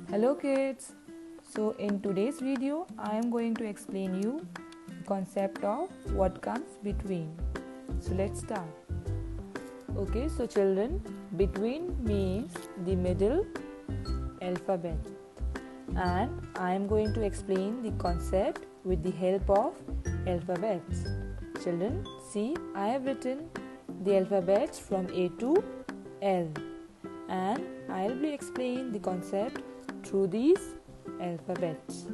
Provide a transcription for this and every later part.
Hello kids. So in today's video I am going to explain you the concept of what comes between. So let's start. Okay, so children, between means the middle alphabet, and I am going to explain the concept with the help of alphabets. Children, see, I have written the alphabets from A to L, and I will be explaining the concept through these alphabets.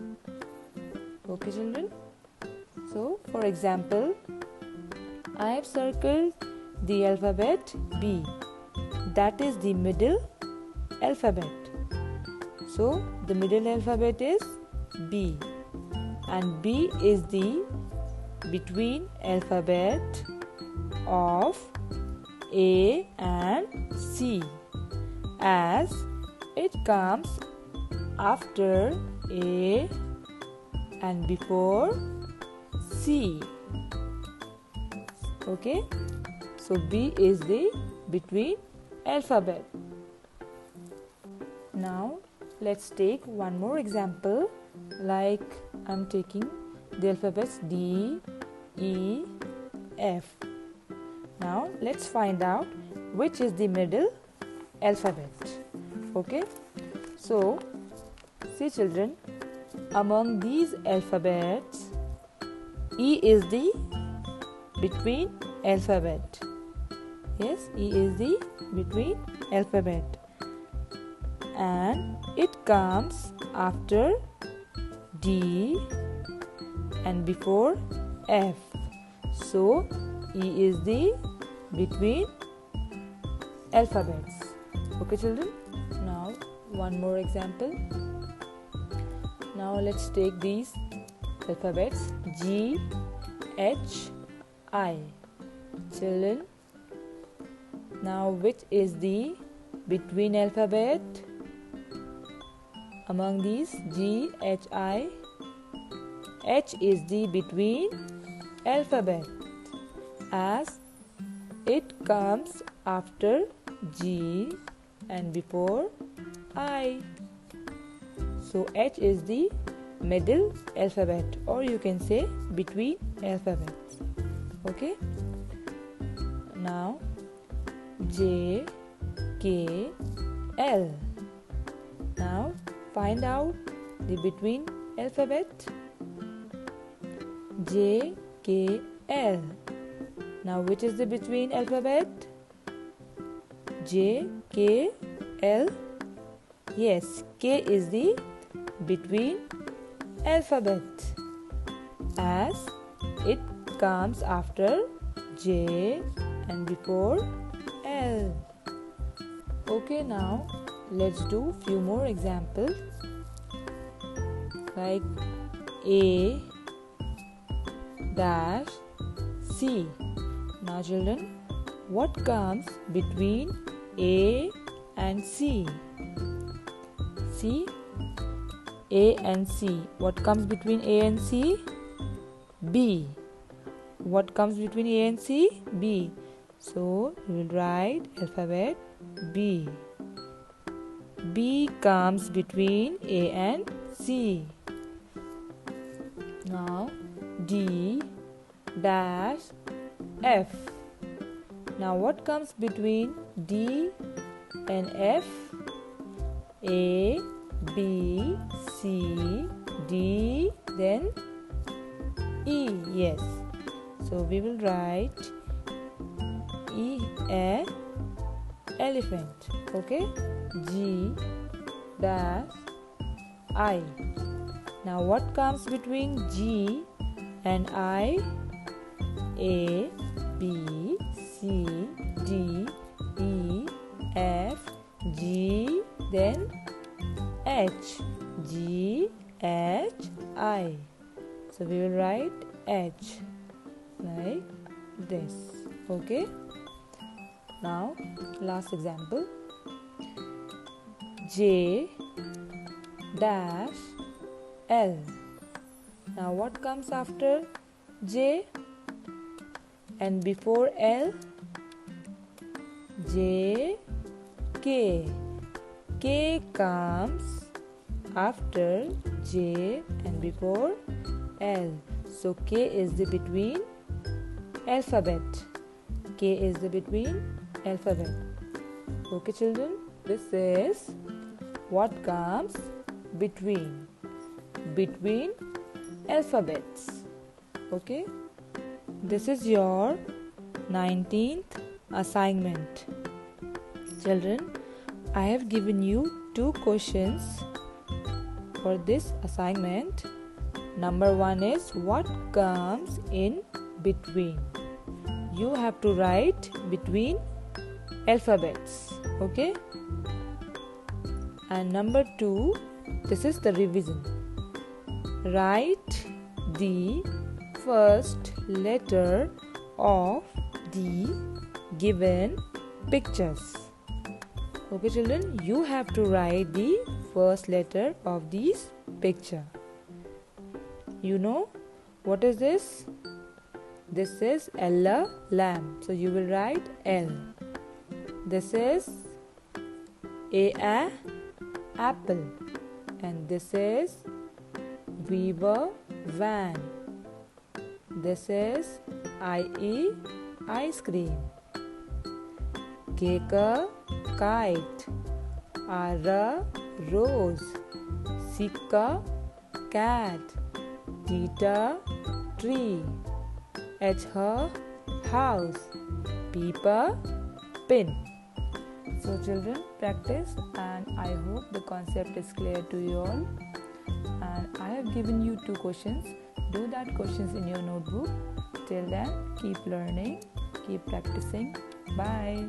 Okay children, so for example, I have circled the alphabet B, that is the middle alphabet. So the middle alphabet is B, and B is the between alphabet of A and C, as it comes after A and before C. Okay, so B is the between alphabet. Now let's take one more example, like I'm taking the alphabets D, E, F. Now let's find out which is the middle alphabet. Okay, so see children, among these alphabets, E is the between alphabet. Yes, E is the between alphabet, and it comes after D and before F. So E is the between alphabets. Okay children, now one more example. Now let's take these alphabets G, H, I. Children, now which is the between alphabet among these G, H, I? H is the between alphabet, as it comes after G and before I. So H is the middle alphabet, or you can say between alphabets. Okay, now J, K, L. Now find out the between alphabet. J, K, L. Now which is the between alphabet? J, K, L. Yes, K is the between alphabet, as it comes after J and before L. Okay, now let's do few more examples, like A dash C. Now children, what comes between A and C? See, A and C. What comes between A and C? B. What comes between A and C? B. So we will write alphabet B. B comes between A and C. Now D dash F. Now what comes between D and F? A, B, C, D, then E. Yes, so we will write E, a elephant. Okay, G dash I. Now what comes between G and I? A, B, C, D, E, F, G, then H. G, H, I. So we will write H like this. Okay, now last example, J dash L. Now what comes after J and before L? J, K. K comes after J and before L. So K is the between alphabet. K is the between alphabet. Okay children, this is what comes between alphabets. Okay, this is your 19th assignment. Children, I have given you 2 questions for this assignment. Number 1 is what comes in between. You have to write between alphabets. Okay, and number 2, this is the revision. Write the first letter of the given pictures. Okay children, you have to write the first letter of this picture. You know what is this? This is Ella lamb. So you will write L. This is A apple. And this is Weaver van. This is IE ice cream. K kite. R rose. C cat. T tree. H house. P pin. So children, practice, and I hope the concept is clear to you all. And I have given you 2 questions. Do that questions in your notebook. Till then, keep learning, keep practicing. Bye.